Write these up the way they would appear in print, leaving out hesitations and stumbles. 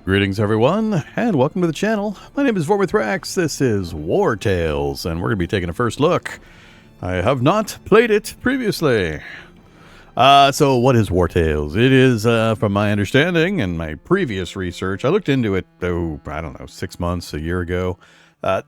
Greetings everyone, and welcome to the channel. My name is Vorm. This is Wartales, and we're going to be taking a first look. I have not played it previously. So what is Wartales? It is, from my understanding and my previous research, I looked into it, I don't know, 6 months, a year ago.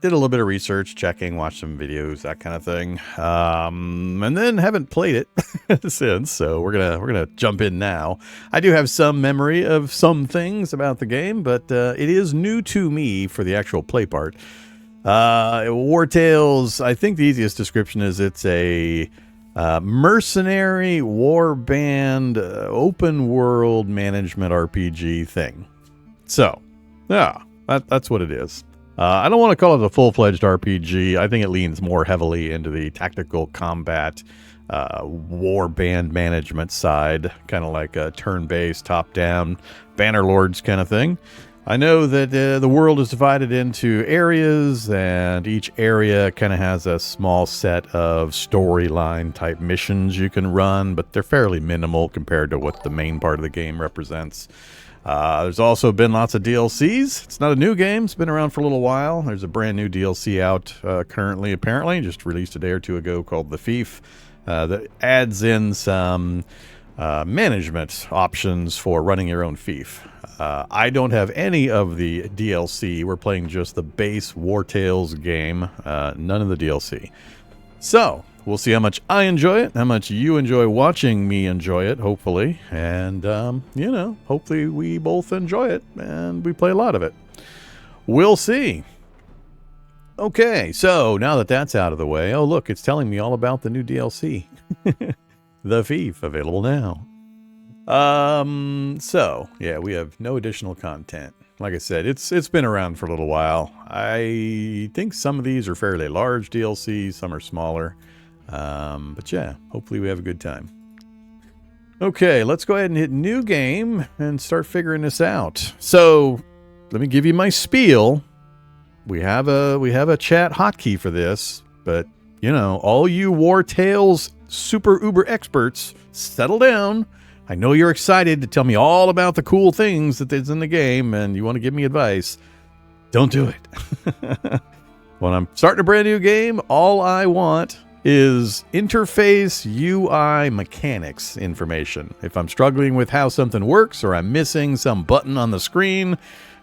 Did a little bit of research, checking, watched some videos, that kind of thing. And then haven't played it since, so we're gonna jump in now. I do have some memory of some things about the game, but it is new to me for the actual play part. Wartales, I think the easiest description is it's a mercenary warband open world management RPG thing. So, yeah, that's what it is. I don't want to call it a full-fledged RPG. I think it leans more heavily into the tactical combat, war band management side, kind of like a turn-based, top-down, Bannerlords kind of thing. I know that the world is divided into areas, and each area kind of has a small set of storyline-type missions you can run, but they're fairly minimal compared to what the main part of the game represents. There's also been lots of DLCs. It's not a new game. It's been around for a little while. There's a brand new DLC out currently, apparently, just released a day or two ago, called The Fief, that adds in some management options for running your own fief. I don't have any of the DLC. We're playing just the base Wartales game, none of the DLC. So, we'll see how much I enjoy it, how much you enjoy watching me enjoy it, hopefully. And, you know, hopefully we both enjoy it and we play a lot of it. We'll see. Okay, so now that that's out of the way, oh look, it's telling me all about the new DLC. The Fief, available now. So, yeah, we have no additional content. Like I said, it's been around for a little while. I think some of these are fairly large DLCs, some are smaller. But yeah, hopefully we have a good time. Okay, let's go ahead and hit new game and start figuring this out. So, let me give you my spiel. We have a chat hotkey for this, but you know, all you Wartales super uber experts, settle down. I know you're excited to tell me all about the cool things that is in the game and you want to give me advice. Don't do it. When I'm starting a brand new game, all I want is interface UI mechanics information. If I'm struggling with how something works, or I'm missing some button on the screen,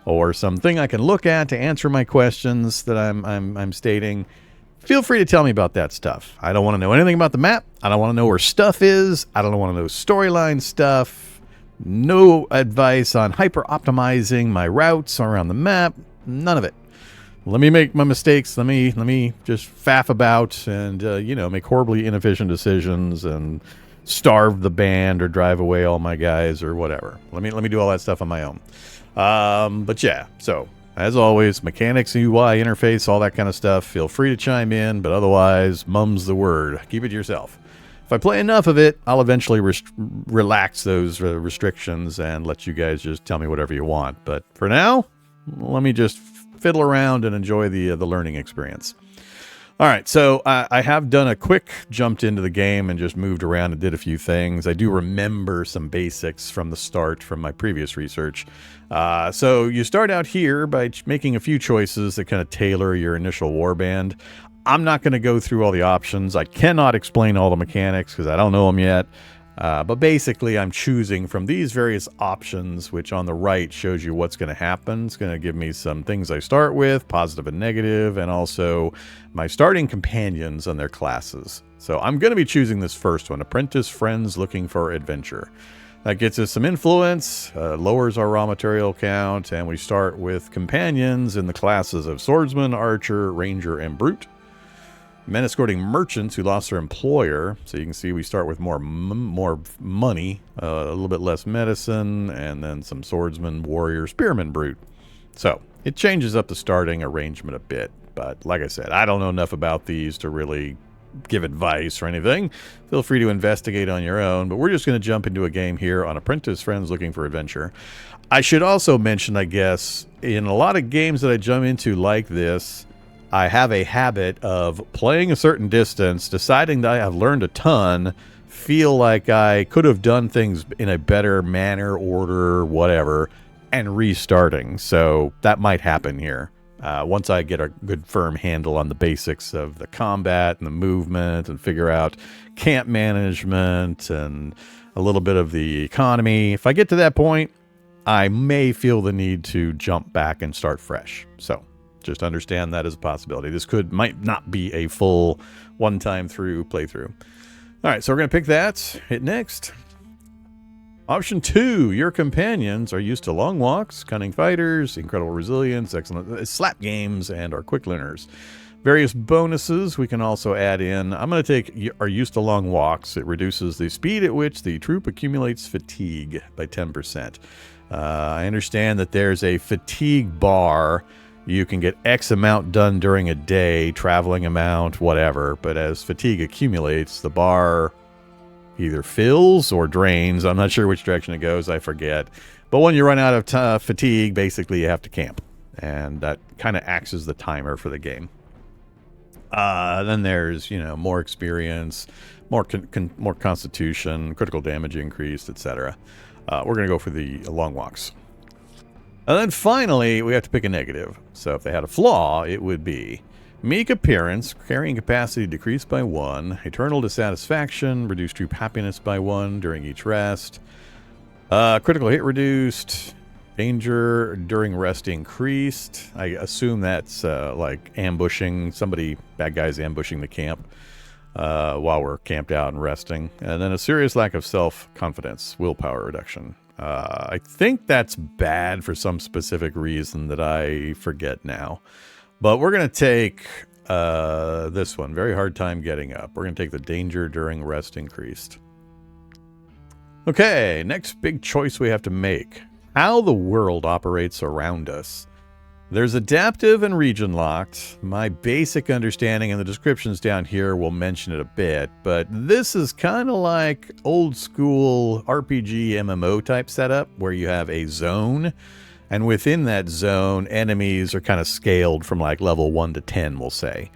or something I can look at to answer my questions that I'm stating, feel free to tell me about that stuff. I don't want to know anything about the map. I don't want to know where stuff is. I don't want to know storyline stuff. No advice on hyper-optimizing my routes around the map. None of it. Let me make my mistakes. Let me just faff about and, you know, make horribly inefficient decisions and starve the band or drive away all my guys or whatever. Let me do all that stuff on my own. But yeah, so as always, mechanics, UI, interface, all that kind of stuff. Feel free to chime in, but otherwise, mum's the word. Keep it to yourself. If I play enough of it, I'll eventually relax those restrictions and let you guys just tell me whatever you want. But for now, let me just fiddle around and enjoy the learning experience. All right, so I have done a quick jumped into the game and just moved around and did a few things. I do remember some basics from the start from my previous research. So you start out here by making a few choices that kind of tailor your initial warband. I'm not going to go through all the options. I cannot explain all the mechanics because I don't know them yet. But basically, I'm choosing from these various options, which on the right shows you what's going to happen. It's going to give me some things I start with, positive and negative, and also my starting companions and their classes. So I'm going to be choosing this first one, Apprentice Friends Looking for Adventure. That gets us some influence, lowers our raw material count, and we start with companions in the classes of Swordsman, Archer, Ranger, and Brute. Men escorting merchants who lost their employer. So you can see we start with more money, a little bit less medicine, and then some swordsman, warrior, spearman, brute. So it changes up the starting arrangement a bit. But like I said, I don't know enough about these to really give advice or anything. Feel free to investigate on your own. But we're just going to jump into a game here on Apprentice Friends Looking for Adventure. I should also mention, I guess, in a lot of games that I jump into like this, I have a habit of playing a certain distance, deciding that I have learned a ton, feel like I could have done things in a better manner, order, whatever, and restarting. So that might happen here. Once I get a good firm handle on the basics of the combat and the movement and figure out camp management and a little bit of the economy, if I get to that point, I may feel the need to jump back and start fresh. So just understand that as a possibility. This might not be a full one-time through playthrough. All right, so we're going to pick that. Hit next. Option 2, your companions are used to long walks, cunning fighters, incredible resilience, excellent slap games, and are quick learners. Various bonuses we can also add in. I'm going to take are used to long walks. It reduces the speed at which the troop accumulates fatigue by 10%. I understand that there's a fatigue bar. You can get X amount done during a day, traveling amount, whatever. But as fatigue accumulates, the bar either fills or drains. I'm not sure which direction it goes. I forget. But when you run out of fatigue, basically you have to camp. And that kind of acts as the timer for the game. Then there's, more experience, more constitution, critical damage increased, etc. We're going to go for the long walks. And then finally, we have to pick a negative. So if they had a flaw, it would be meek appearance, carrying capacity decreased by 1, eternal dissatisfaction, reduced troop happiness by 1 during each rest, critical hit reduced, danger during rest increased. I assume that's like ambushing, bad guys ambushing the camp while we're camped out and resting. And then a serious lack of self-confidence, willpower reduction. I think that's bad for some specific reason that I forget now. But we're going to take this one. Very hard time getting up. We're going to take the danger during rest increased. Okay, next big choice we have to make. How the world operates around us. There's adaptive and region locked. My basic understanding in the descriptions down here will mention it a bit, but this is kind of like old school RPG MMO type setup where you have a zone. And within that zone, enemies are kind of scaled from like level 1 to 10, we'll say.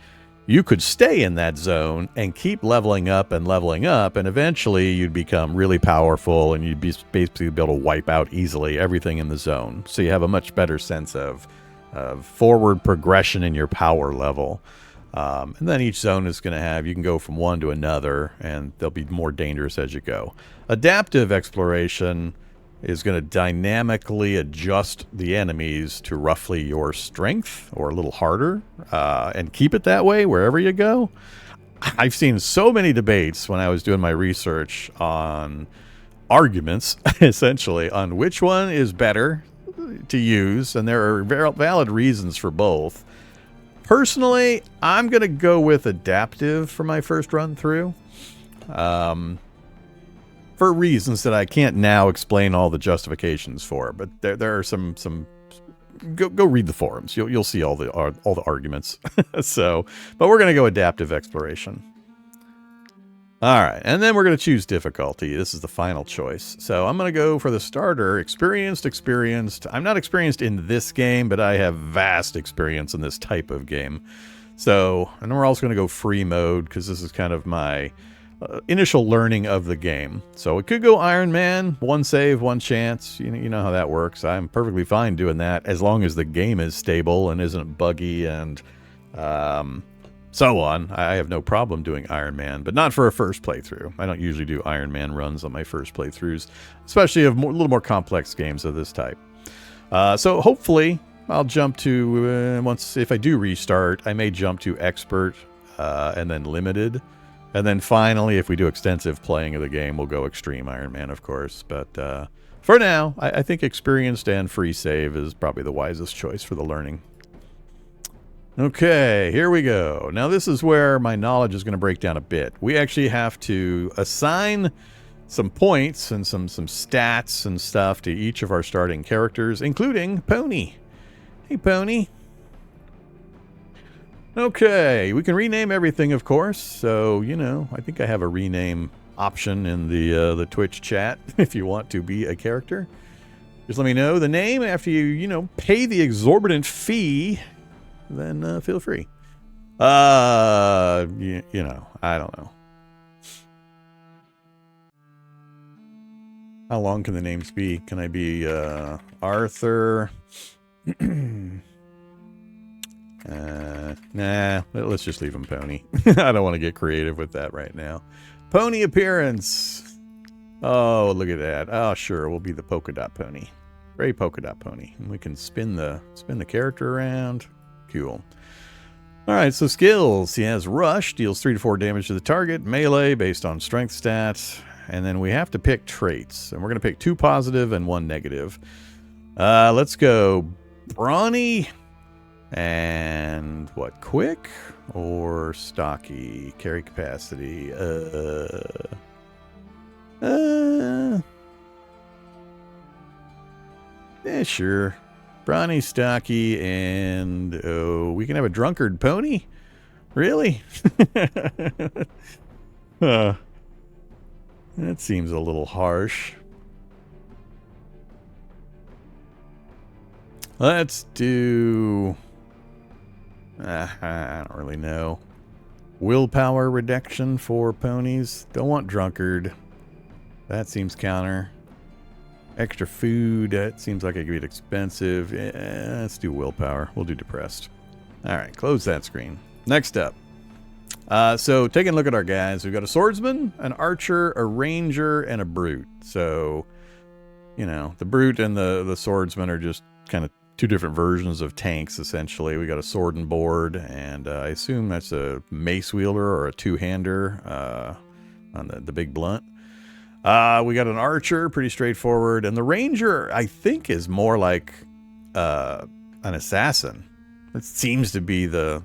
You could stay in that zone and keep leveling up, and eventually you'd become really powerful and you'd be basically be able to wipe out easily everything in the zone. So you have a much better sense of forward progression in your power level. And then each zone is going to have, you can go from one to another, and they'll be more dangerous as you go. Adaptive exploration is going to dynamically adjust the enemies to roughly your strength or a little harder, and keep it that way wherever you go. I've seen so many debates when I was doing my research on arguments, essentially, on which one is better to use, and there are valid reasons for both. Personally, I'm going to go with adaptive for my first run through. For reasons that I can't now explain all the justifications for, but there are some. Go read the forums. You'll see all the arguments. So, but we're gonna go adaptive exploration. All right, and then we're gonna choose difficulty. This is the final choice. So I'm gonna go for the starter, experienced. I'm not experienced in this game, but I have vast experience in this type of game. So, and we're also gonna go free mode because this is kind of my initial learning of the game. So it could go Iron Man, one save, one chance. You know how that works. I'm perfectly fine doing that as long as the game is stable and isn't buggy and so on. I have no problem doing Iron Man, but not for a first playthrough. I don't usually do Iron Man runs on my first playthroughs, especially of a little more complex games of this type. So hopefully I'll jump to, if I do restart, I may jump to expert and then limited. And then finally, if we do extensive playing of the game, we'll go Extreme Iron Man, of course. But for now, I think experienced and free save is probably the wisest choice for the learning. Okay, here we go. Now this is where my knowledge is going to break down a bit. We actually have to assign some points and some stats and stuff to each of our starting characters, including Pony. Hey, Pony. Okay, we can rename everything, of course. So, I think I have a rename option in the Twitch chat if you want to be a character. Just let me know the name after you pay the exorbitant fee. Then feel free. I don't know. How long can the names be? Can I be Arthur? Nah, let's just leave him Pony. I don't want to get creative with that right now. Pony appearance. Oh, look at that. Oh, sure, we'll be the polka dot pony. Gray polka dot pony. And we can spin the character around. Cool. All right, so skills. He has rush, deals 3 to 4 damage to the target. Melee based on strength stats. And then we have to pick traits. And we're going to pick 2 positive and 1 negative. Let's go brawny. And what, quick or stocky? Carry capacity. Yeah, sure. Brawny, stocky, and oh, we can have a drunkard pony? Really? That seems a little harsh. Let's do... I don't really know. Willpower reduction for ponies. Don't want drunkard. That seems counter. Extra food. That seems like it could be expensive. Let's do willpower. We'll do depressed. All right, close that screen. Next up. So taking a look at our guys. We've got a swordsman, an archer, a ranger, and a brute. So, you know, the brute and the swordsman are just kind of 2 different versions of tanks, essentially. We got a sword and board, and I assume that's a mace wielder or a 2-hander on the big blunt. We got an archer, pretty straightforward, and the ranger, I think, is more like an assassin. It seems to be the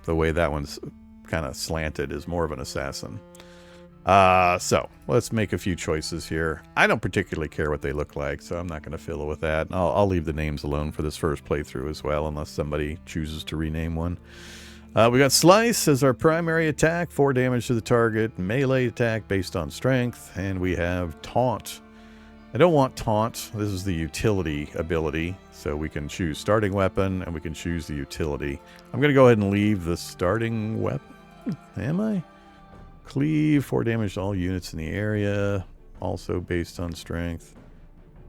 way that one's kind of slanted, is more of an assassin. So let's make a few choices here. I don't particularly care what they look like, so I'm not going to fiddle with that. I'll leave the names alone for this first playthrough as well, unless somebody chooses to rename one. We got Slice as our primary attack, 4 damage to the target, melee attack based on strength, and we have Taunt. I don't want Taunt. This is the utility ability, so we can choose starting weapon, and we can choose the utility. I'm going to go ahead and leave the starting weapon. Am I? Cleave, 4 damage to all units in the area, also based on strength.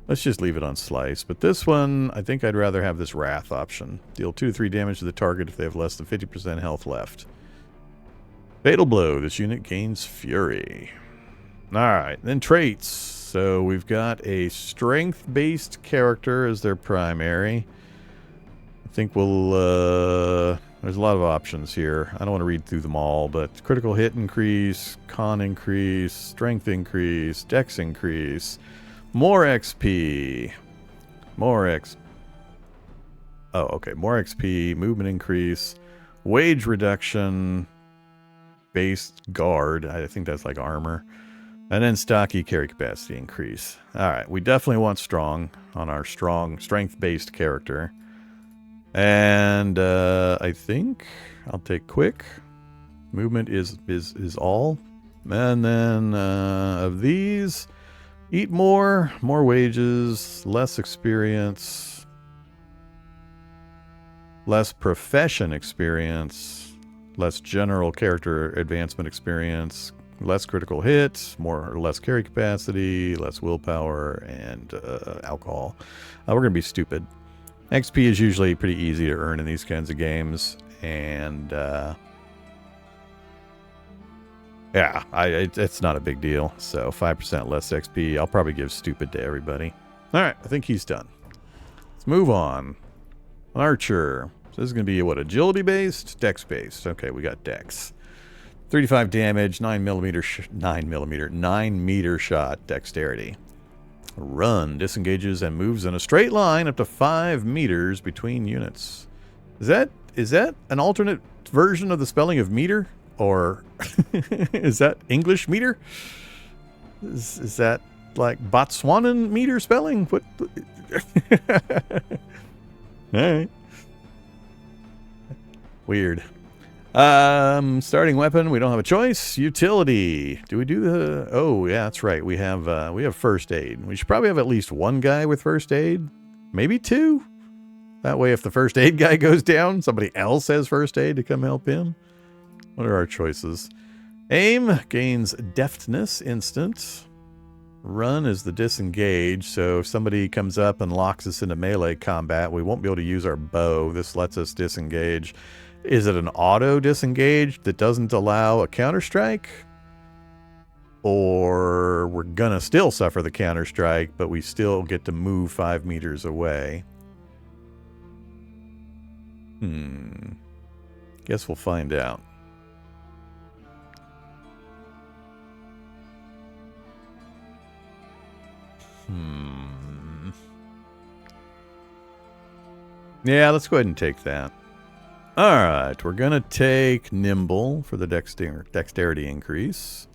Let's just leave it on Slice. But this one, I think I'd rather have this Wrath option. Deal 2 to 3 damage to the target if they have less than 50% health left. Fatal Blow. This unit gains Fury. Alright, then traits. So we've got a strength-based character as their primary. I think we'll... there's a lot of options here. I don't want to read through them all, but critical hit increase, con increase, strength increase, dex increase, more XP, more XP, movement increase, wage reduction, base guard. I think that's like armor. And then stocky carry capacity increase. All right, we definitely want strong on our strong strength-based character. And I think I'll take quick. Movement is all. And then of these, eat more wages, less experience, less profession experience, less general character advancement experience, less critical hit, more or less carry capacity, less willpower, and alcohol. We're going to be stupid. XP is usually pretty easy to earn in these kinds of games, and yeah, it's not a big deal. So 5% less XP. I'll probably give stupid to everybody. All right, I think he's done. Let's move on. Archer. So this is going to be what, agility based, dex based. Okay, we got dex. 35 damage, 9 meter shot, dexterity. Run, disengages and moves in a straight line up to 5 meters between units. Is that an alternate version of the spelling of meter? Or is that English meter? Is that like Botswanan meter spelling? What? Alright. Weird. Starting weapon, we don't have a choice. Utility. Do we do the... Oh, yeah, that's right. We have first aid. We should probably have at least one guy with first aid. Maybe 2. That way, if the first aid guy goes down, somebody else has first aid to come help him. What are our choices? Aim gains deftness instant. Run is the disengage, so if somebody comes up and locks us into melee combat, we won't be able to use our bow. This lets us disengage. Is it an auto disengage that doesn't allow a counterstrike? Or we're gonna still suffer the counterstrike, but we still get to move 5 meters away? Guess we'll find out. Yeah, let's go ahead and take that. Alright, we're going to take Nimble for the dexterity increase.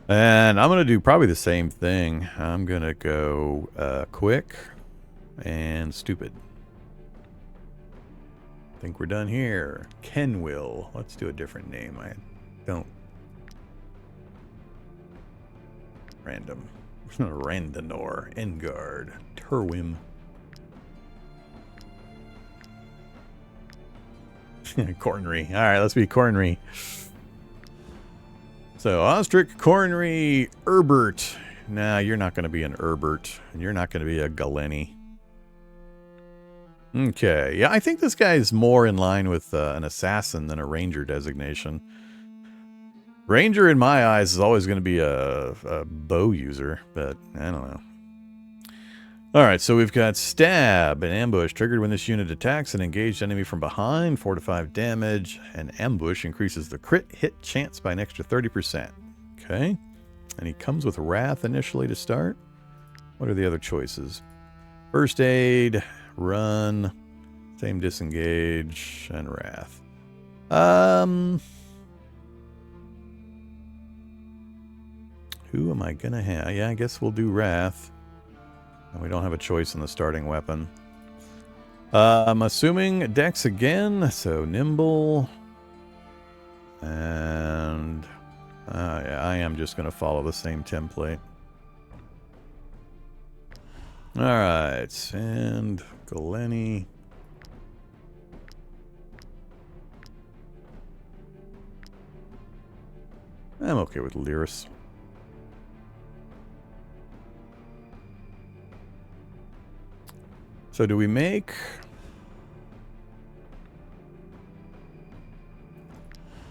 And I'm going to do probably the same thing. I'm going to go quick and stupid. I think we're done here. Kenwill. Let's do a different name. I don't... Random. Randanor. Engard. Turwim. Cornery. Alright, let's be Cornery. So, Ostrich, Cornery, Herbert. Nah, you're not going to be an Herbert. You're not going to be a Galeni. Okay, yeah, I think this guy is more in line with an assassin than a ranger designation. Ranger, in my eyes, is always going to be a bow user, but I don't know. Alright, so we've got Stab and Ambush. Triggered when this unit attacks an engaged enemy from behind, 4 to 5 damage. And Ambush increases the crit hit chance by an extra 30%. Okay. And he comes with Wrath initially to start. What are the other choices? First Aid, Run, same Disengage, and Wrath. Who am I gonna have? Yeah, I guess we'll do Wrath. And we don't have a choice in the starting weapon. I'm assuming Dex again, so Nimble. And yeah, I am just going to follow the same template. Alright, and Galeni. I'm okay with Lyris. So do we make...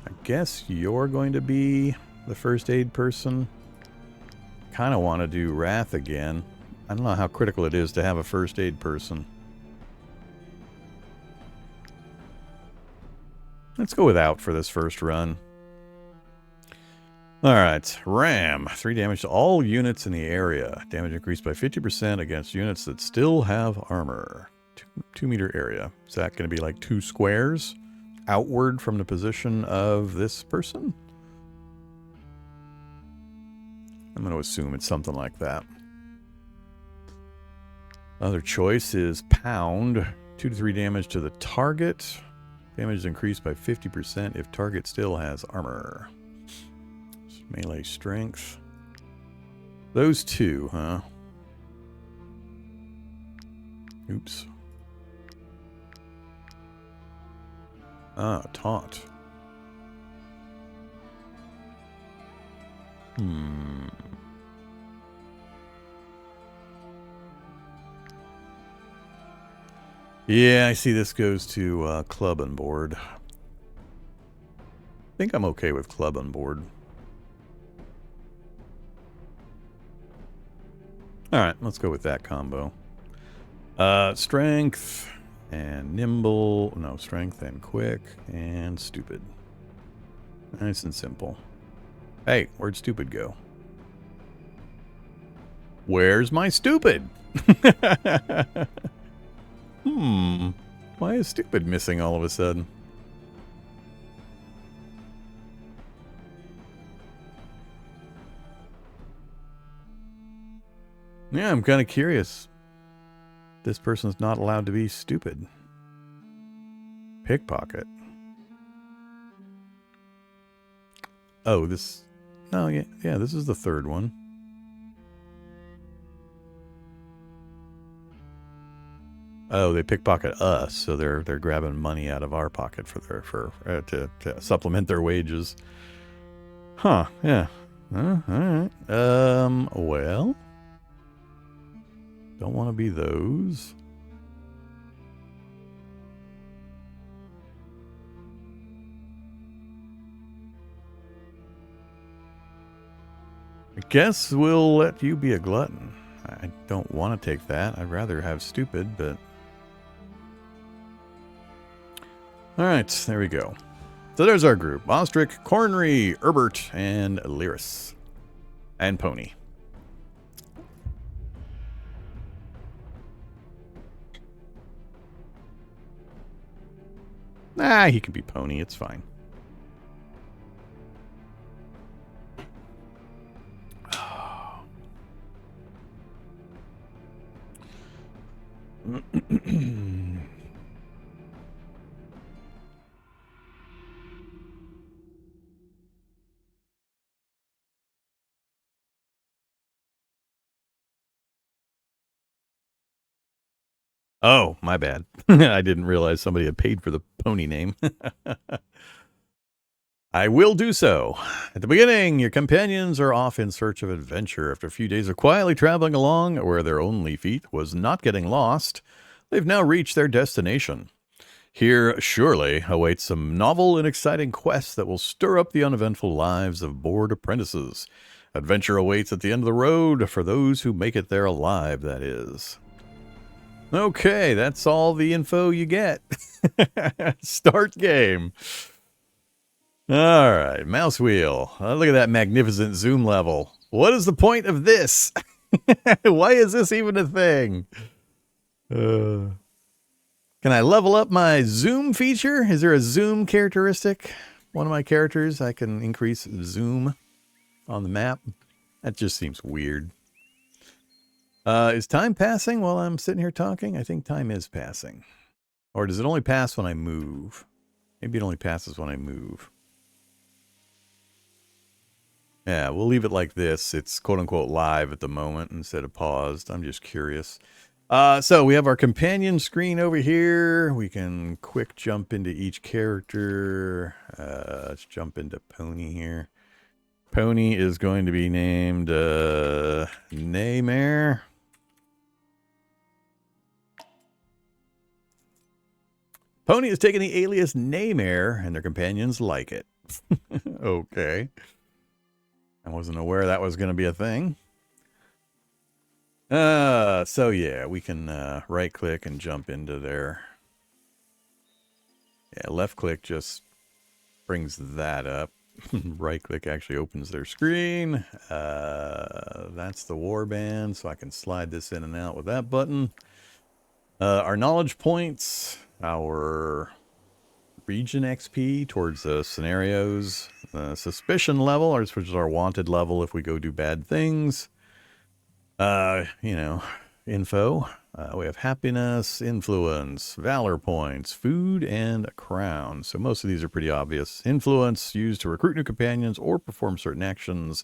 I guess you're going to be the first aid person. Kind of want to do Wrath again. I don't know how critical it is to have a first aid person. Let's go without for this first run. Alright, Ram. 3 damage to all units in the area. Damage increased by 50% against units that still have armor. 2 meter area. Is that going to be like 2 squares outward from the position of this person? I'm going to assume it's something like that. Other choice is Pound. 2 to 3 damage to the target. Damage is increased by 50% if target still has armor. Melee strength. Those 2, huh? Oops. Ah, taunt. Yeah, I see this goes to club on board. I think I'm okay with club on board. Alright, let's go with that combo. Strength and nimble. No, strength and quick and stupid. Nice and simple. Hey, where'd stupid go? Where's my stupid? Why is stupid missing all of a sudden? Yeah, I'm kind of curious. This person's not allowed to be stupid. Pickpocket. Oh, this... No, yeah, this is the third one. Oh, they pickpocket us, so they're grabbing money out of our pocket for their to supplement their wages. Huh? Yeah. Alright. Well. Don't want to be those. I guess we'll let you be a glutton. I don't want to take that. I'd rather have stupid, but... Alright, there we go. So there's our group. Ostrich, Cornery, Herbert, and Lyris. And Pony. Ah, he can be Pony. It's fine. Oh, my bad. I didn't realize somebody had paid for the pony name. I will do so. At the beginning, your companions are off in search of adventure. After a few days of quietly traveling along where their only feat was not getting lost, they've now reached their destination. Here, surely, awaits some novel and exciting quests that will stir up the uneventful lives of bored apprentices. Adventure awaits at the end of the road, for those who make it there alive, that is. Okay, that's all the info you get. Start game. All right, mouse wheel. Look at that magnificent zoom level. What is the point of this? Why is this even a thing? Can I level up my zoom feature? Is there a zoom characteristic? One of my characters, I can increase zoom on the map. That just seems weird. Is time passing while I'm sitting here talking? I think time is passing. Or does it only pass when I move? Maybe it only passes when I move. Yeah, we'll leave it like this. It's quote-unquote live at the moment instead of paused. I'm just curious. So we have our companion screen over here. We can quick jump into each character. Let's jump into Pony here. Pony is going to be named Naymare. Pony has taken the alias Naymare, and their companions like it. Okay. I wasn't aware that was going to be a thing. So yeah, we can right click and jump into there. Yeah, left click just brings that up. Right click actually opens their screen. That's the warband, so I can slide this in and out with that button. Our knowledge points, our region XP towards the scenarios, suspicion level, which is our wanted level if we go do bad things. You know, info. We have happiness, influence, valor points, food, and a crown. So most of these are pretty obvious. Influence used to recruit new companions or perform certain actions.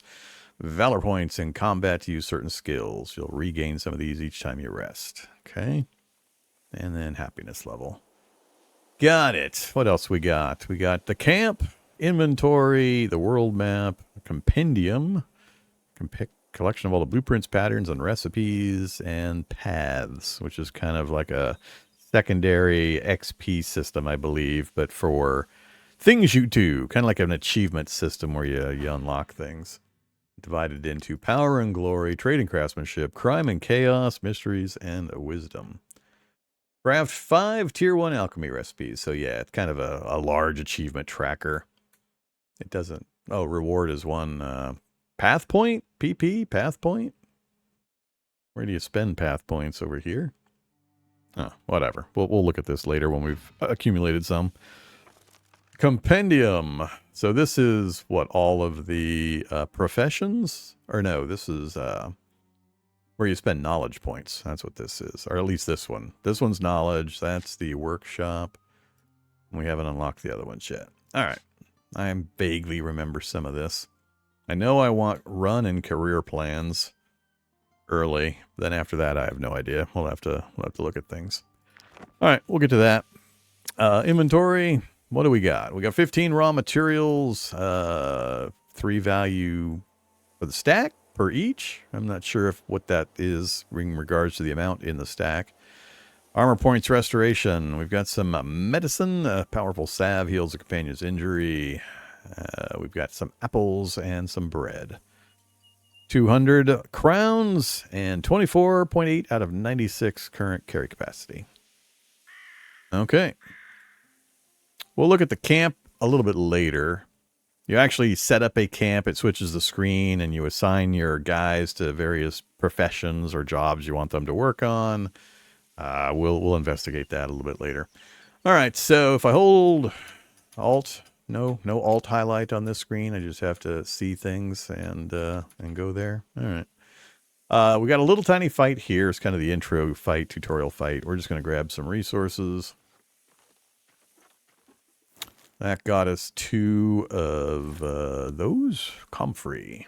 Valor points in combat to use certain skills. You'll regain some of these each time you rest. Okay. And then happiness level. Got it. What else we got? We got the camp, inventory, the world map, compendium, collection of all the blueprints, patterns, and recipes, and paths, which is kind of like a secondary XP system, I believe, but for things you do, kind of like an achievement system where you unlock things. Divided into power and glory, trade and craftsmanship, crime and chaos, mysteries, and wisdom. Craft 5 tier 1 alchemy recipes. So yeah, it's kind of a large achievement tracker. It doesn't... Oh, reward is one... path point? PP? Path point? Where do you spend path points? Over here? Oh, whatever. We'll look at this later when we've accumulated some. Compendium. So this is, what, all of the professions? Or no, this is where you spend knowledge points. That's what this is. Or at least this one. This one's knowledge. That's the workshop. We haven't unlocked the other ones yet. All right. I vaguely remember some of this. I know I want run and career plans early. Then after that, I have no idea. We'll have to look at things. All right, we'll get to that. Inventory. What do we got? We got 15 raw materials, 3 value For the stack per each. I'm not sure if what that is in regards to the amount in the stack. Armor points restoration. We've got some medicine. Powerful salve heals a companion's injury. We've got some apples and some bread. 200 crowns and 24.8 out of 96 current carry capacity. Okay. We'll look at the camp a little bit later. You actually set up a camp. It switches the screen and you assign your guys to various professions or jobs you want them to work on. We'll investigate that a little bit later. All right, so if I hold Alt, no Alt highlight on this screen. I just have to see things and go there. All right. We got a little tiny fight here. It's kind of the intro fight, tutorial fight. We're just going to grab some resources. That got us 2 of those comfrey.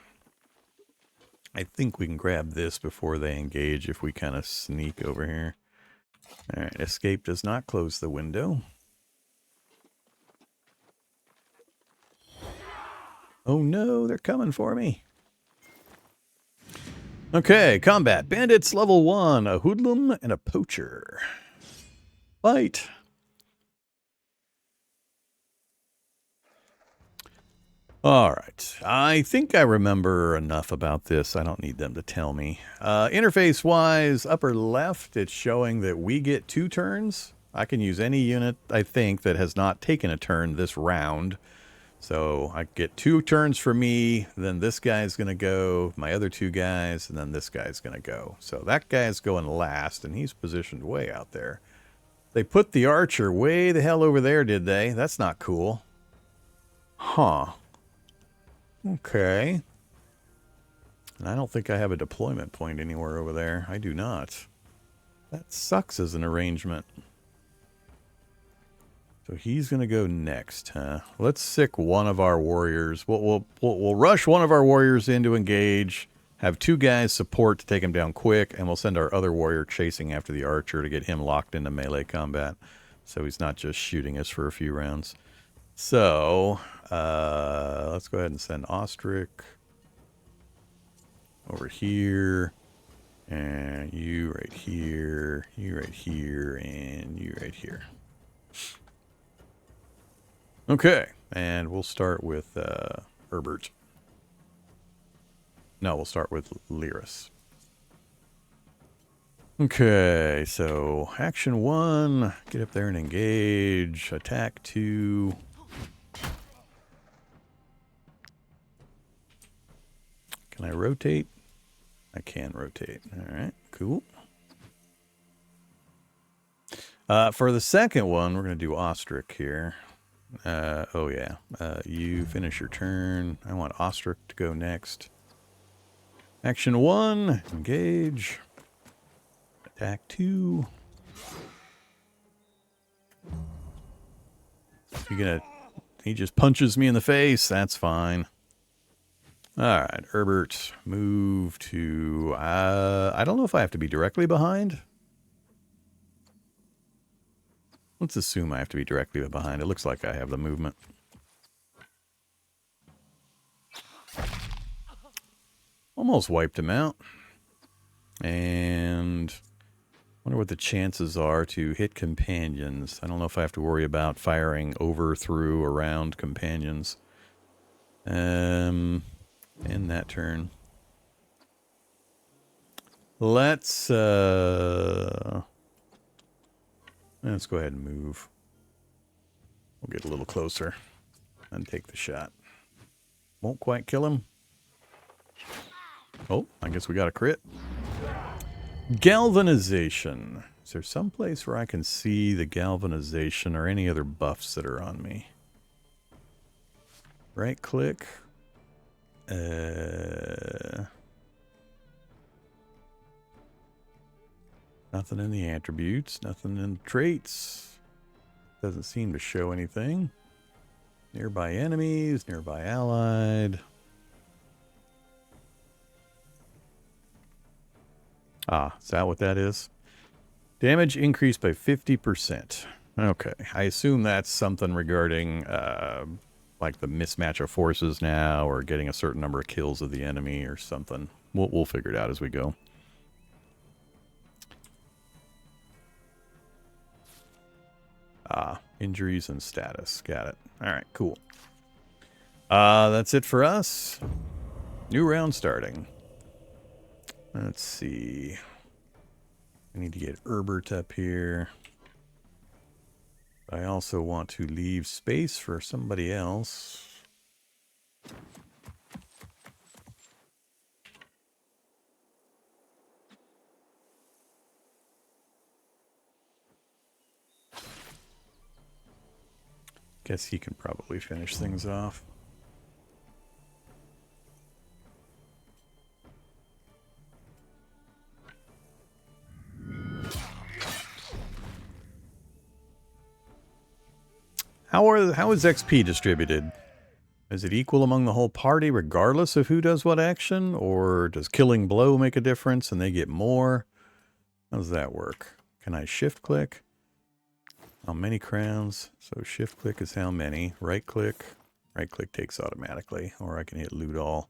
I think we can grab this before they engage if we kind of sneak over here. All right, escape does not close the window. Oh no, they're coming for me. Okay, combat. Bandits level 1, a hoodlum and a poacher. Fight. All right. I think I remember enough about this. I don't need them to tell me. Interface-wise, upper left, it's showing that we get 2 turns. I can use any unit, I think, that has not taken a turn this round. So I get 2 turns for me, then this guy's going to go, my other 2 guys, and then this guy's going to go. So that guy's going last, and he's positioned way out there. They put the archer way the hell over there, did they? That's not cool. Huh. Okay. And I don't think I have a deployment point anywhere over there. I do not. That sucks as an arrangement. So he's going to go next, huh? Let's sick one of our warriors. We'll rush one of our warriors in to engage, have 2 guys support to take him down quick, and we'll send our other warrior chasing after the archer to get him locked into melee combat. So he's not just shooting us for a few rounds. So, let's go ahead and send Ostrich over here, and you right here, you right here, and you right here. Okay, and we'll start with Herbert. No, we'll start with Lyris. Okay, so action 1, get up there and engage. Attack 2. Can I rotate? I can rotate. All right, cool. For the second one, we're going to do Ostrich here. Oh, yeah. You finish your turn. I want Ostrich to go next. Action 1, engage. Attack 2. He just punches me in the face. That's fine. All right, Herbert, move to, I don't know if I have to be directly behind. Let's assume I have to be directly behind. It looks like I have the movement. Almost wiped him out. And wonder what the chances are to hit companions. I don't know if I have to worry about firing over, through, around companions. End that turn. Let's go ahead and move. We'll get a little closer and take the shot. Won't quite kill him. Oh, I guess we got a crit. Galvanization. Is there some place where I can see the galvanization or any other buffs that are on me? Right click. Nothing in the attributes, nothing in the traits. Doesn't seem to show anything. Nearby enemies, nearby allied. Ah, is that what that is? Damage increased by 50%. Okay, I assume that's something regarding like the mismatch of forces now, or getting a certain number of kills of the enemy or something. We'll figure it out as we go. Injuries and status. Got it. All right, cool. That's it for us. New round starting. Let's see. I need to get Herbert up here. I also want to leave space for somebody else. Guess he can probably finish things off. How is XP distributed? Is it equal among the whole party regardless of who does what action? Or does killing blow make a difference and they get more? How does that work? Can I shift click? How many crowns? So shift click is how many. Right click takes automatically. Or I can hit loot all.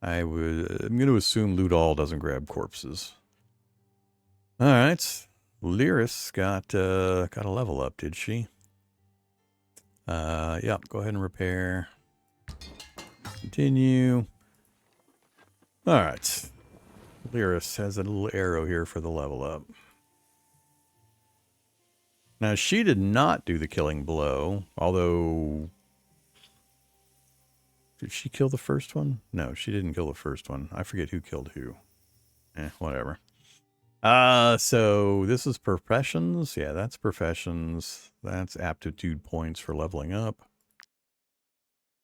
I'm going to assume loot all doesn't grab corpses. Alright. Lyris got a level up, did she? Yep, go ahead and repair. Continue. Alright. Lyris has a little arrow here for the level up. Now, she did not do the killing blow, although... Did she kill the first one? No, she didn't kill the first one. I forget who killed who. Whatever. So this is professions. Yeah, that's professions. That's aptitude points for leveling up.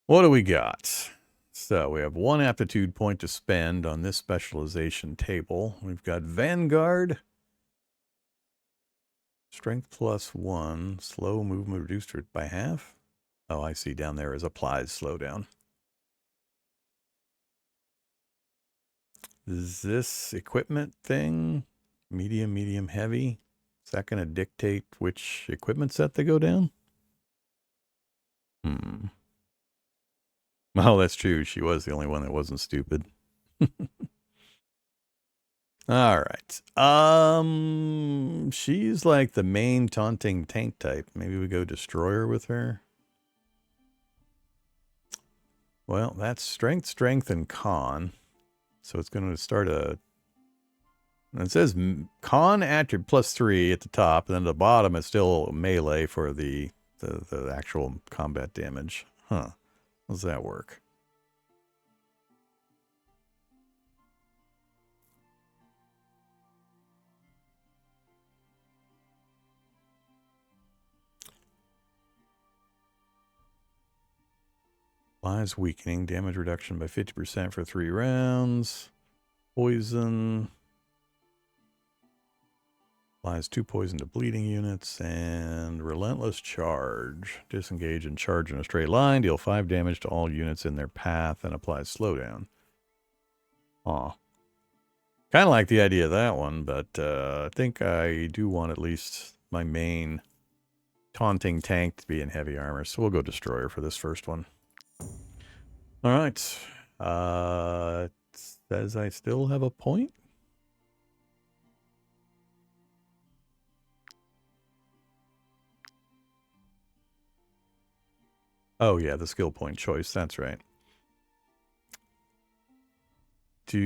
What do we got? So we have 1 aptitude point to spend on this specialization table. We've got Vanguard. Strength +1. Slow movement reduced by half. Oh, I see down there is applies slowdown. Is this equipment thing? Medium, medium, heavy. Is that going to dictate which equipment set they go down? Well, that's true. She was the only one that wasn't stupid. All right. She's like the main taunting tank type. Maybe we go destroyer with her. Well, that's strength, strength, and con. So it's going to start a... It says con attribute +3 at the top, and then at the bottom it's still melee for the actual combat damage. Huh. How does that work? Applies weakening, damage reduction by 50% for 3 rounds. Poison. Applies 2 poison to bleeding units, and relentless charge. Disengage and charge in a straight line. Deal 5 damage to all units in their path, and applies slowdown. Aw. Kind of like the idea of that one, but I think I do want at least my main taunting tank to be in heavy armor, so we'll go destroyer for this first one. All right. It says I still have a point. Oh, yeah, the skill point choice. That's right. I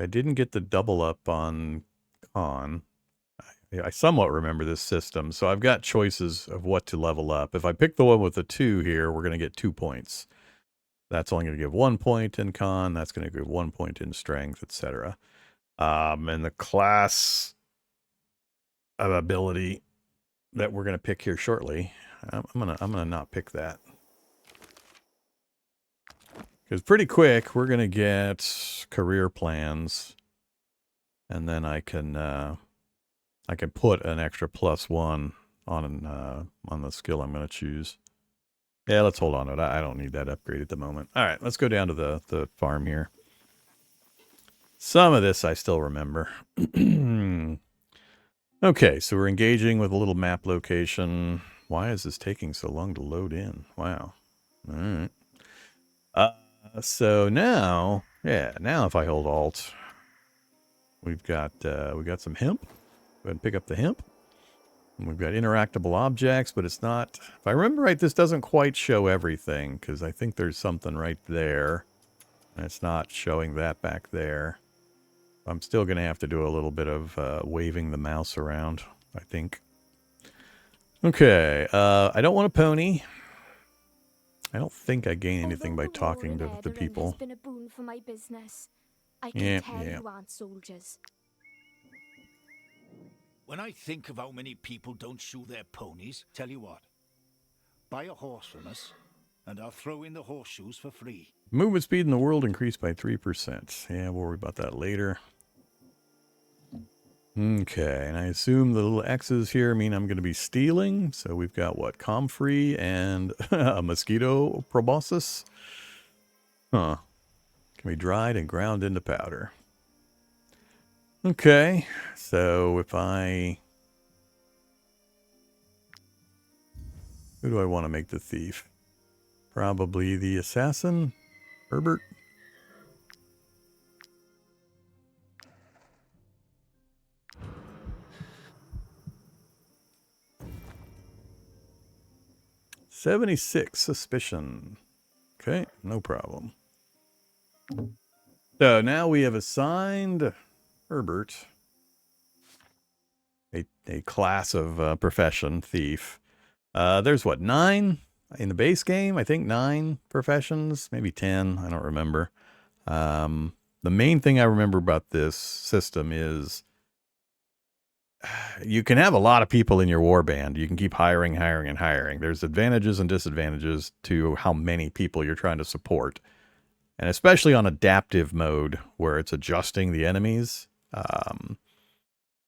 didn't get the double up on con. I somewhat remember this system, so I've got choices of what to level up. If I pick the one with the 2 here, we're going to get 2 points. That's only going to give 1 point in con. That's going to give 1 point in strength, etc. And the class of ability that we're going to pick here shortly, I'm gonna not pick that. Because pretty quick, we're going to get career plans. And then I can put an extra +1 on the skill I'm going to choose. Yeah, let's hold on to it. I don't need that upgrade at the moment. All right, let's go down to the farm here. Some of this I still remember. Okay, so we're engaging with a little map location. Why is this taking so long to load in? Wow. All right. So now, now if I hold Alt, we got some hemp. Go ahead and pick up the hemp. And we've got interactable objects, but it's not... If I remember right, this doesn't quite show everything, because I think there's something right there. And it's not showing that back there. I'm still going to have to do a little bit of waving the mouse around, I think. Okay, I don't want a pony. I don't think I gain anything by talking to the people. Has been a boon for my business. I can tell you aren't soldiers. When I think of how many people don't shoe their ponies, tell you what. Buy a horse from us, and I'll throw in the horseshoes for free. Movement speed in the world increased by 3%. Yeah, we'll worry about that later. Okay, and I assume the little X's here mean I'm going to be stealing. So we've got, what, comfrey and a mosquito proboscis? Huh. Can be dried and ground into powder. Okay, so if I... Who do I want to make the thief? Probably the assassin? Herbert? $76 suspicion. Okay, no problem. So now we have assigned Herbert a class of profession, thief. There's what, 9 in the base game? I think 9 professions, maybe 10. I don't remember. The main thing I remember about this system is you can have a lot of people in your warband. You can keep hiring. There's advantages and disadvantages to how many people you're trying to support. And especially on adaptive mode where it's adjusting the enemies.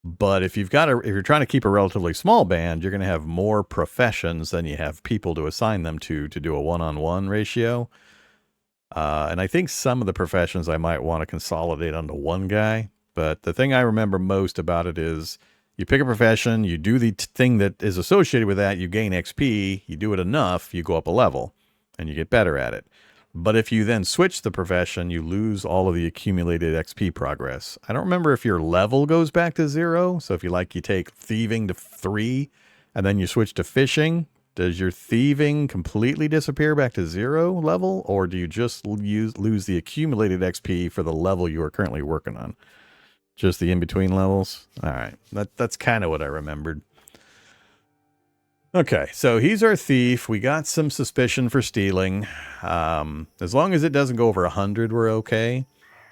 But if you're trying to keep a relatively small band, you're going to have more professions than you have people to assign them to do a one-on-one ratio. And I think some of the professions I might want to consolidate onto one guy. But the thing I remember most about it is you pick a profession, you do the thing that is associated with that, you gain XP, you do it enough, you go up a level, and you get better at it. But if you then switch the profession, you lose all of the accumulated XP progress. I don't remember if your level goes back to 0. So if you take thieving to 3 and then you switch to fishing, does your thieving completely disappear back to 0 level? Or do you just lose the accumulated XP for the level you are currently working on? Just the in-between levels? All right. That's kind of what I remembered. Okay, so he's our thief. We got some suspicion for stealing. As long as it doesn't go over 100, we're okay.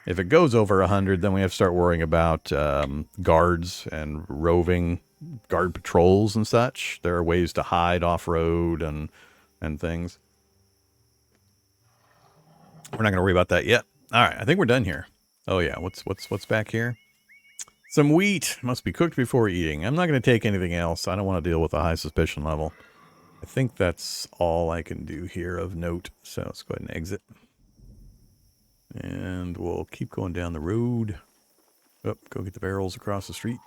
If it goes over 100, then we have to start worrying about guards and roving guard patrols and such. There are ways to hide off-road and things. We're not going to worry about that yet. All right, I think we're done here. Oh yeah, what's back here? Some wheat must be cooked before eating. I'm not going to take anything else. I don't want to deal with a high suspicion level. I think that's all I can do here of note. So let's go ahead and exit. And we'll keep going down the road. Oh, go get the barrels across the street.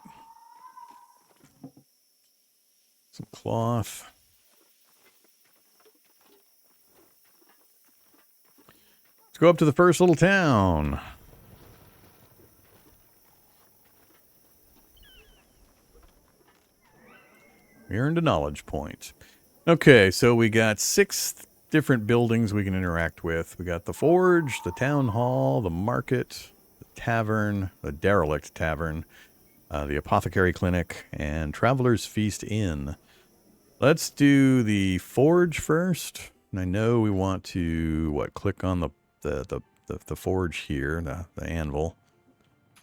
Some cloth. Let's go up to the first little town. We earned a knowledge point. Okay, so we got 6 different buildings we can interact with. We got the forge, the town hall, the market, the tavern, the derelict tavern, the apothecary clinic, and Traveler's Feast Inn. Let's do the forge first. And I know we want to, click on the forge here, the anvil.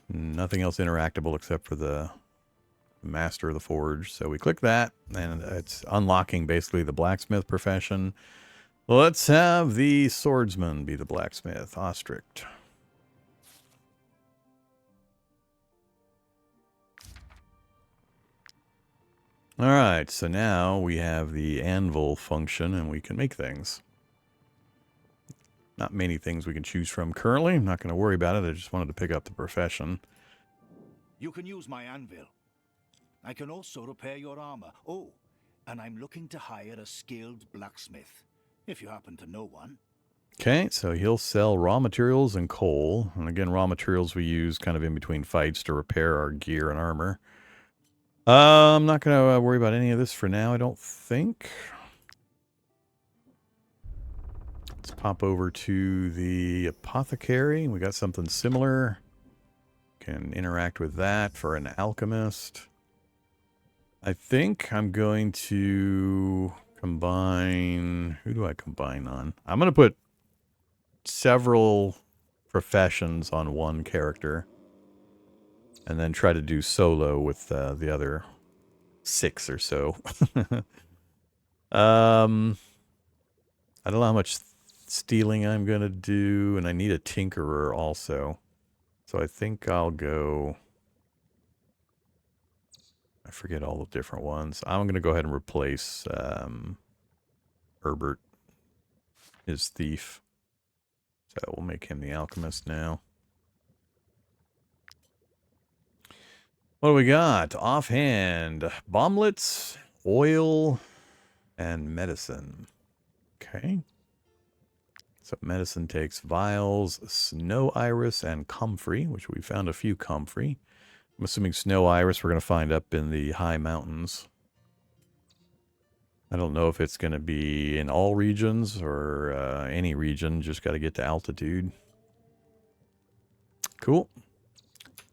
Nothing else interactable except for the master of the forge. So we click that, and it's unlocking basically the blacksmith profession. Let's have the swordsman be the blacksmith. Ostricht. All right, so now we have the anvil function, and we can make things. Not many things we can choose from currently. I'm not going to worry about it. I just wanted to pick up the profession. You can use my anvil. I can also repair your armor. Oh, and I'm looking to hire a skilled blacksmith, if you happen to know one. Okay, so he'll sell raw materials and coal. And again, raw materials we use kind of in between fights to repair our gear and armor. I'm not going to worry about any of this for now, I don't think. Let's pop over to the apothecary. We got something similar. Can interact with that for an alchemist. I think I'm going to combine... Who do I combine on? I'm going to put several professions on one character. And then try to do solo with the other 6 or so. I don't know how much stealing I'm going to do. And I need a tinkerer also. So I think I'll go... I forget all the different ones. I'm going to go ahead and replace Herbert, his thief. So we'll make him the alchemist now. What do we got? Offhand, bomblets, oil, and medicine. Okay. So medicine takes vials, snow iris, and comfrey, which we found a few comfrey. I'm assuming snow iris we're going to find up in the high mountains. I don't know if it's going to be in all regions or any region. Just got to get to altitude. Cool.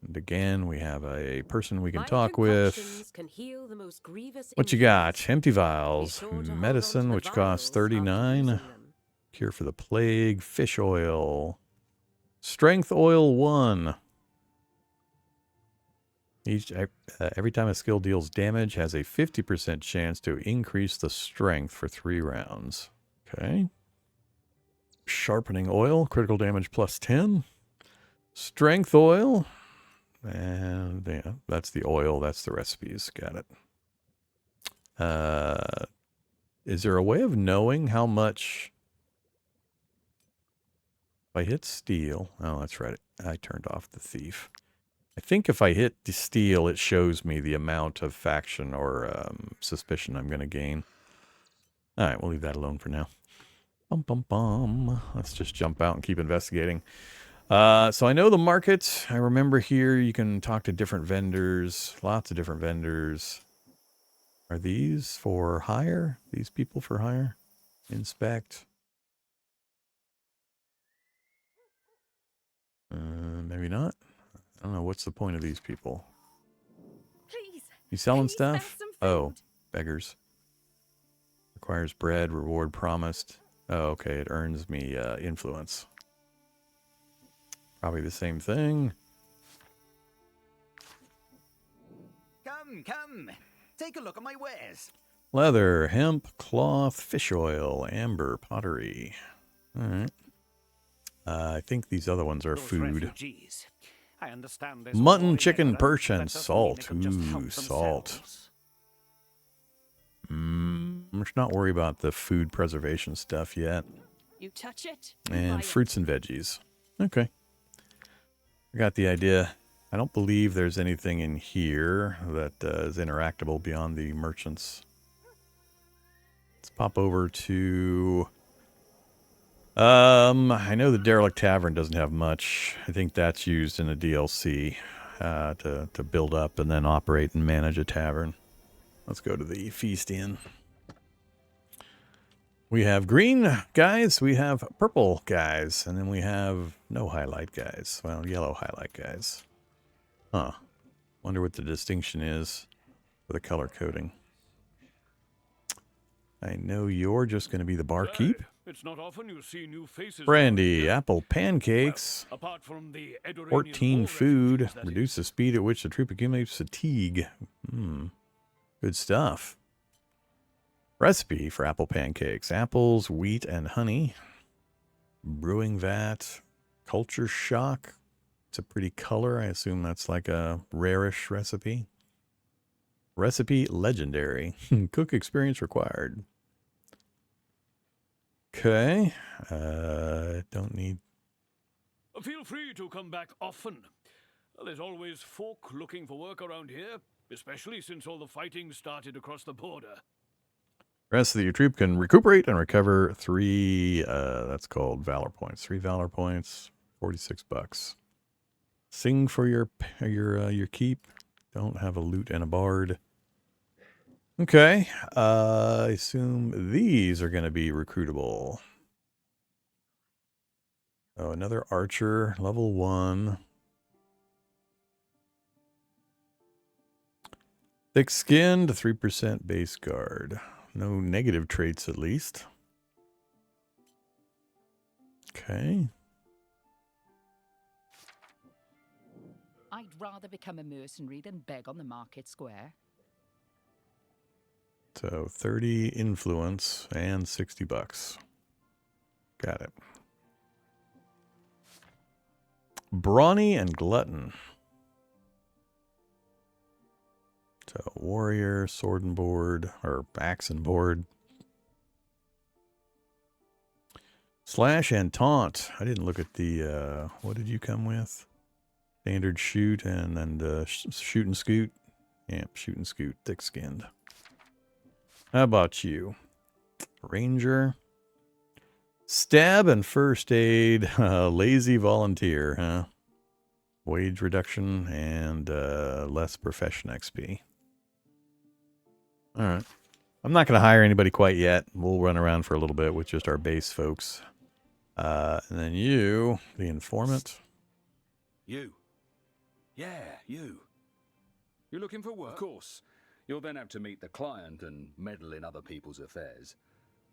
And again, we have a person we can talk with. Can heal the most grievous What you got? Empty vials. Medicine, which costs 39. Cure for the plague. Fish oil. Strength oil 1. Every time a skill deals damage, has a 50% chance to increase the strength for 3 rounds. Okay. Sharpening oil. Critical damage plus 10. Strength oil. And yeah, that's the oil. That's the recipes. Got it. Is there a way of knowing how much... If I hit steal... Oh, that's right. I turned off the thief. I think if I hit the steal, it shows me the amount of faction or suspicion I'm going to gain. All right, we'll leave that alone for now. Bum, bum, bum. Let's just jump out and keep investigating. So I know the market. I remember here you can talk to different vendors. Lots of different vendors. Are these for hire? These people for hire? Inspect. Maybe not. I don't know. What's the point of these people? Please. You selling Please, stuff? some Oh, food. beggars. Requires bread, reward promised. Oh, okay. It earns me influence. Probably the same thing. Come. Take a look at my wares. Leather, hemp, cloth, fish oil, amber, pottery. All right. I think these other ones are Those food. refugees. I understand there's Mutton, a war chicken, in England. perch, and That doesn't mean salt. they can just help Ooh, salt. themselves. Let's not worry about the food preservation stuff yet. You touch it. And fruits and veggies. Okay. I got the idea. I don't believe there's anything in here that is interactable beyond the merchants. Let's pop over to... I know the Derelict Tavern doesn't have much. I think that's used in a DLC to build up and then operate and manage a tavern. Let's go to the Feast Inn. We have green guys, we have purple guys, and then we have no highlight guys. Well, yellow highlight guys. Huh. Wonder what the distinction is for the color coding. I know you're just going to be the barkeep. It's not often you see new faces. Brandy, apple pancakes, Well, apart from the Edoranian 14 war food, refugees, that reduce is. the speed at which the troop accumulates fatigue. Good stuff. Recipe for apple pancakes. Apples, wheat, and honey. Brewing vat. Culture shock. It's a pretty color. I assume that's like a rarish recipe. Recipe legendary. Cook experience required. Okay. Don't need... Feel free to come back often. There's always folk looking for work around here, especially since all the fighting started across the border. The rest of your troop can recuperate and recover 3, that's called Valor points. 3 Valor points, 46 bucks. Sing for your keep. Don't have a loot and a bard. Okay, I assume these are going to be recruitable. Oh, another archer, level 1. Thick-skinned, 3% base guard. No negative traits, at least. Okay. I'd rather become a mercenary than beg on the market square. So 30 influence and 60 bucks. Got it. Brawny and glutton. So warrior, sword and board, or axe and board. Slash and taunt. I didn't look at the, what did you come with? Standard shoot and then shoot and scoot. Yeah, shoot and scoot, thick-skinned. How about you? Ranger. Stab and first aid. Lazy volunteer, huh? Wage reduction and less profession XP. Alright. I'm not going to hire anybody quite yet. We'll run around for a little bit with just our base folks. And then you, the informant. You. Yeah, you. You're looking for work? Of course. You'll then have to meet the client and meddle in other people's affairs.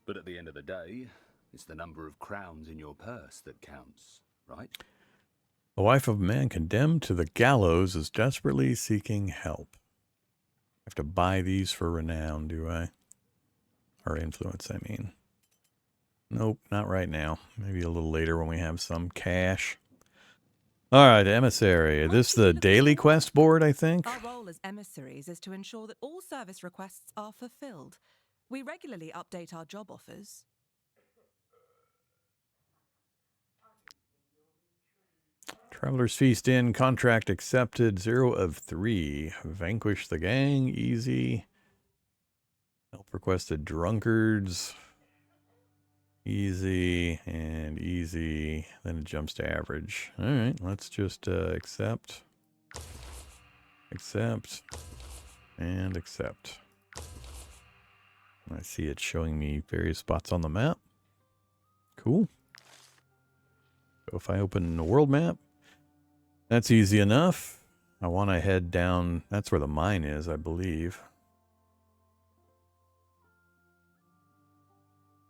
But at the end of the day, it's the number of crowns in your purse that counts, right? The wife of a man condemned to the gallows is desperately seeking help. I have to buy these for renown, do I? Or influence, I mean. Nope, not right now. Maybe a little later when we have some cash. All right, emissary. This is the daily quest board, I think. Our role as emissaries is to ensure that all service requests are fulfilled. We regularly update our job offers. Traveler's Feast Inn, contract accepted, 0 of 3. Vanquish the gang, easy. Help requested, drunkards. Easy and easy. Then it jumps to average. All right, let's just accept. Accept. And accept. I see it showing me various spots on the map. Cool. So if I open the world map, that's easy enough. I want to head down. That's where the mine is, I believe.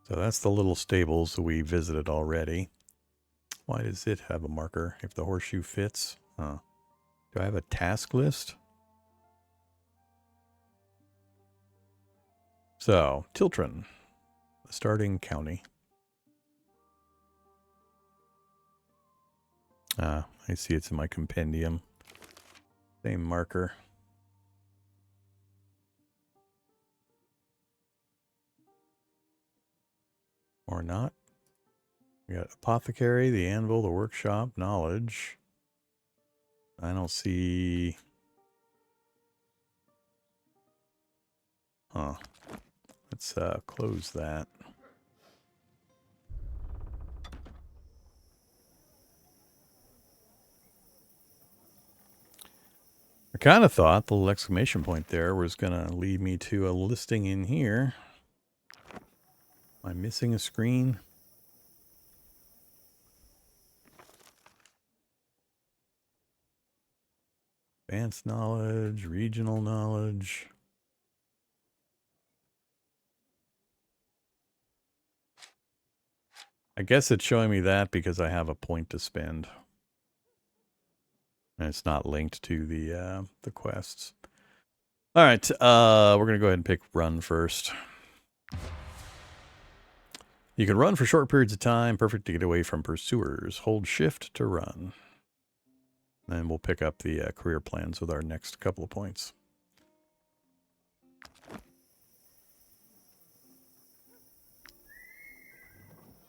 So that's the little stables that we visited already. Why does it have a marker if the horseshoe fits? Huh. Do I have a task list? So, Tiltron, the starting county. I see it's in my compendium. Same marker. Or not. We got apothecary, the anvil, the workshop, knowledge. I don't see... Huh. Let's close that. I kind of thought the little exclamation point there was going to lead me to a listing in here. Am I missing a screen? Advanced knowledge, regional knowledge. I guess it's showing me that because I have a point to spend. And it's not linked to the quests. All right, we're going to go ahead and pick run first. You can run for short periods of time, perfect to get away from pursuers. Hold shift to run. And we'll pick up the career plans with our next couple of points.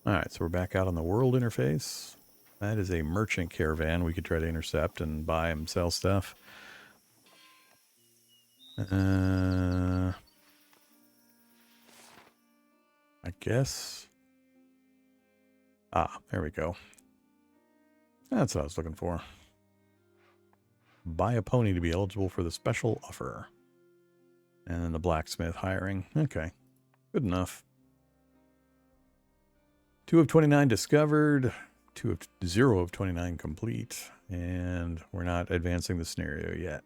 All right, so we're back out on the world interface. That is a merchant caravan we could try to intercept and buy and sell stuff. guess. Ah, there we go. That's what I was looking for. Buy a pony to be eligible for the special offer. And then the blacksmith hiring. Okay. Good enough. 2 of 29 discovered. 0 of 29 complete. And we're not advancing the scenario yet.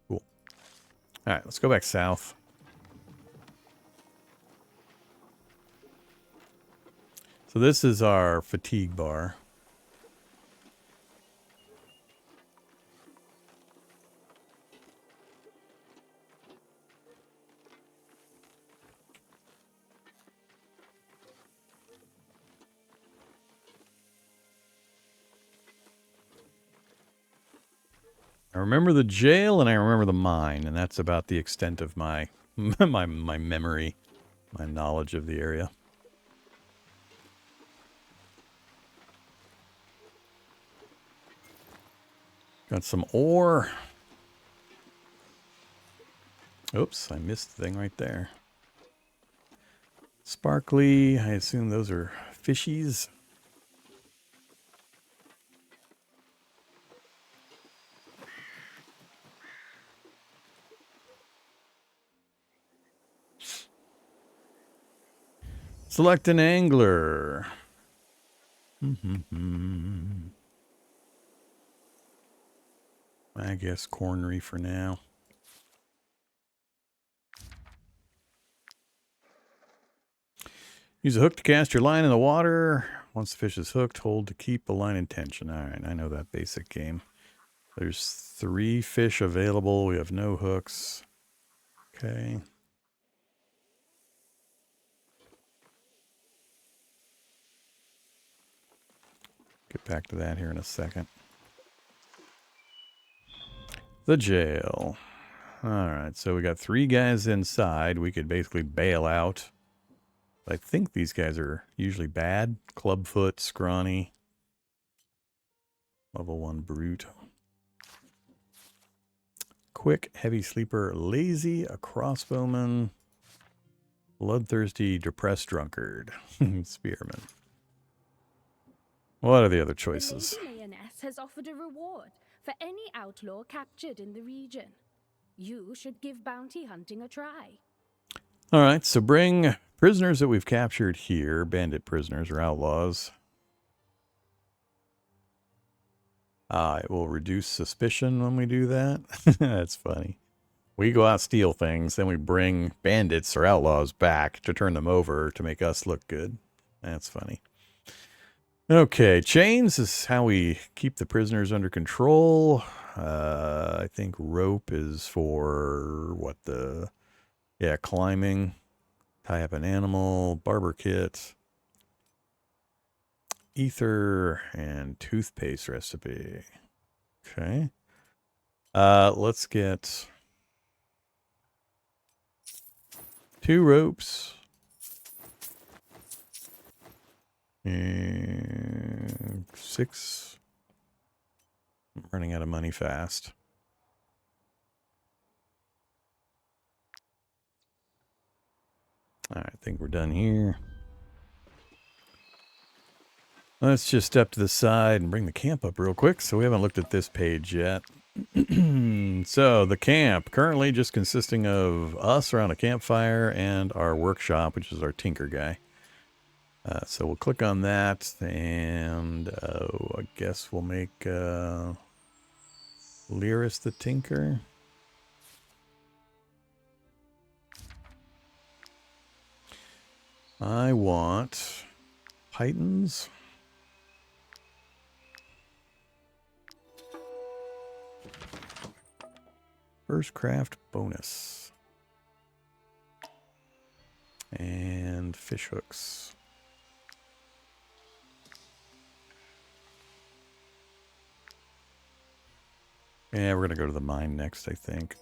Cool. Alright, let's go back south. So this is our fatigue bar. I remember the jail and I remember the mine, and that's about the extent of my my memory, my knowledge of the area. Got some ore. Oops, I missed the thing right there. Sparkly, I assume those are fishies. Select an angler. I guess cornery for now. Use a hook to cast your line in the water. Once the fish is hooked, hold to keep the line in tension. All right, I know that basic game. There's 3 fish available. We have no hooks. Okay. Get back to that here in a second. The jail. Alright, so we got 3 guys inside. We could basically bail out. I think these guys are usually bad. Clubfoot, scrawny. Level 1 brute. Quick, heavy sleeper, lazy, a crossbowman. Bloodthirsty, depressed drunkard. Spearman. What are the other choices? The Lady Mayonnaise has offered a reward for any outlaw captured in the region. You should give bounty hunting a try. Alright, so bring prisoners that we've captured here, bandit prisoners or outlaws. It will reduce suspicion when we do that. That's funny. We go out, steal things, then we bring bandits or outlaws back to turn them over to make us look good. That's funny. Okay, chains is how we keep the prisoners under control. I think rope is for what climbing. Tie up an animal, barber kit, ether, and toothpaste recipe. Okay. Let's get 2 ropes. And 6. I'm running out of money fast. Alright, I think we're done here. Let's just step to the side and bring the camp up real quick. So we haven't looked at this page yet. So the camp, currently just consisting of us around a campfire and our workshop, which is our tinker guy. So we'll click on that, and I guess we'll make Lyris the tinker. I want pythons. First craft bonus. And fish hooks. Yeah, we're going to go to the mine next, I think.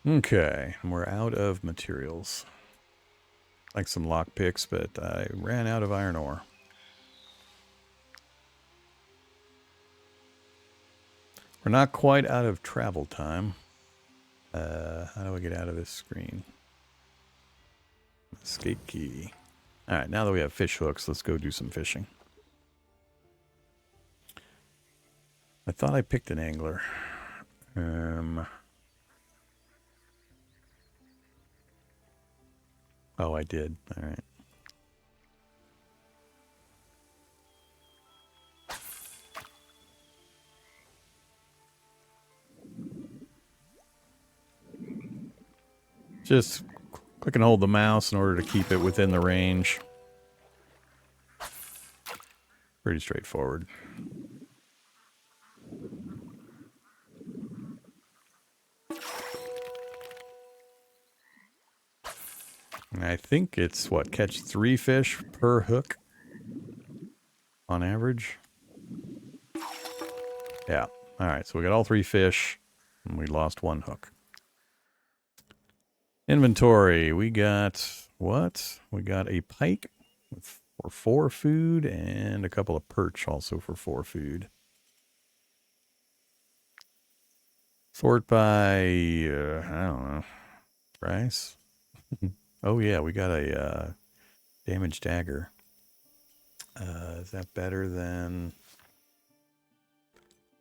Okay, and we're out of materials. Like some lockpicks, but I ran out of iron ore. We're not quite out of travel time. How do I get out of this screen? Escape key. Alright, now that we have fish hooks, let's go do some fishing. I thought I picked an angler. Oh, I did. Alright. Just click and hold the mouse in order to keep it within the range. Pretty straightforward. And I think it's, what, catch 3 fish per hook on average? Yeah. Alright, so we got all 3 fish, and we lost 1 hook. Inventory, we got, what? We got a pike for 4 food, and a couple of perch also for 4 food. Sort by, I don't know, price? Oh yeah, we got a damaged dagger. Is that better than...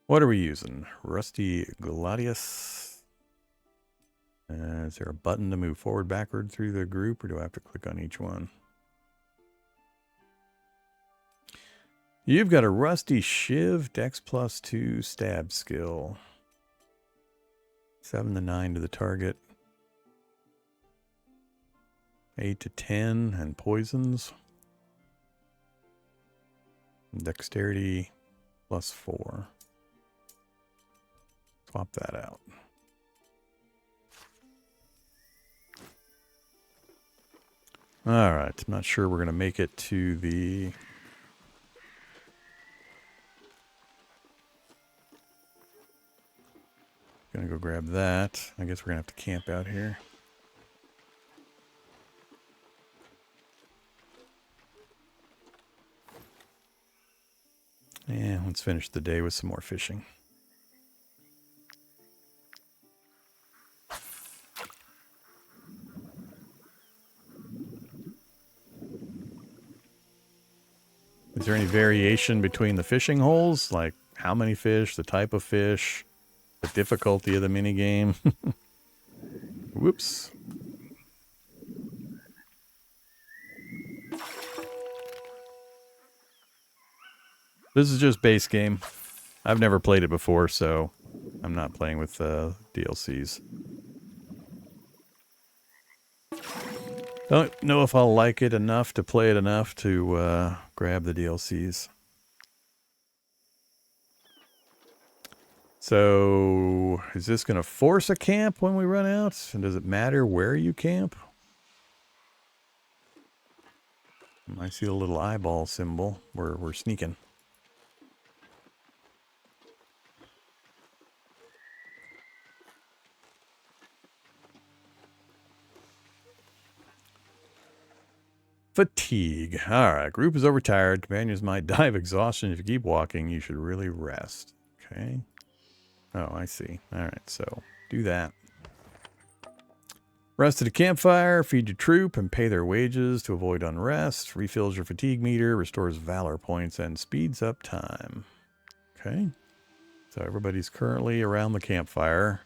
What are we using? Rusty Gladius. Is there a button to move forward, backward through the group, or do I have to click on each one? You've got a Rusty Shiv, Dex +2, stab skill. 7 to 9 to the target. 8 to 10, and poisons. Dexterity +4. Swap that out. Alright, I'm not sure we're going to make it to the... Gonna go grab that. I guess we're gonna have to camp out here. And let's finish the day with some more fishing. Is there any variation between the fishing holes? Like how many fish, the type of fish, the difficulty of the minigame? Whoops. This is just base game. I've never played it before, so I'm not playing with DLCs. Don't know if I'll like it enough to play it enough to grab the DLCs. So, is this going to force a camp when we run out? And does it matter where you camp? I see the little eyeball symbol. We're sneaking. Fatigue. Alright, group is overtired. Companions might die of exhaustion. If you keep walking, you should really rest. Okay. Oh, I see. Alright, so do that. Rest at a campfire, feed your troop, and pay their wages to avoid unrest. Refills your fatigue meter, restores valor points, and speeds up time. Okay. So everybody's currently around the campfire.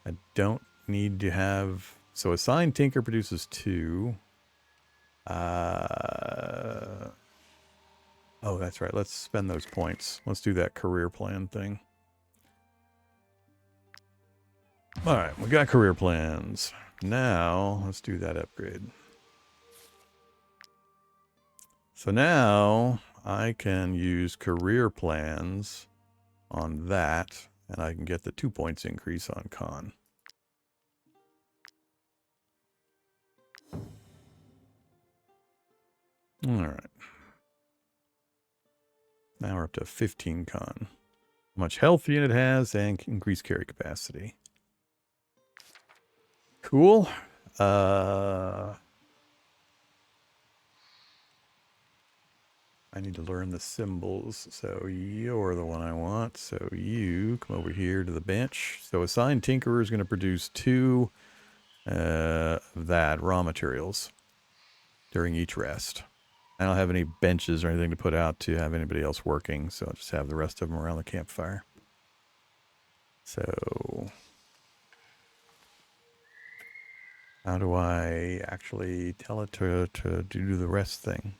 I don't need to have... So assigned tinker produces 2. Oh, that's right. Let's spend those points. Let's do that career plan thing. All right, we got career plans. Now, let's do that upgrade. So now, I can use career plans on that, and I can get the 2 points increase on con. All right. Now we're up to 15 con. How much health unit has and increased carry capacity. Cool. I I need to learn the symbols. So you're the one I want. So you come over here to the bench. So assigned tinkerer is going to produce 2 of that raw materials during each rest. I don't have any benches or anything to put out to have anybody else working, so I'll just have the rest of them around the campfire. So how do I actually tell it to do the rest thing?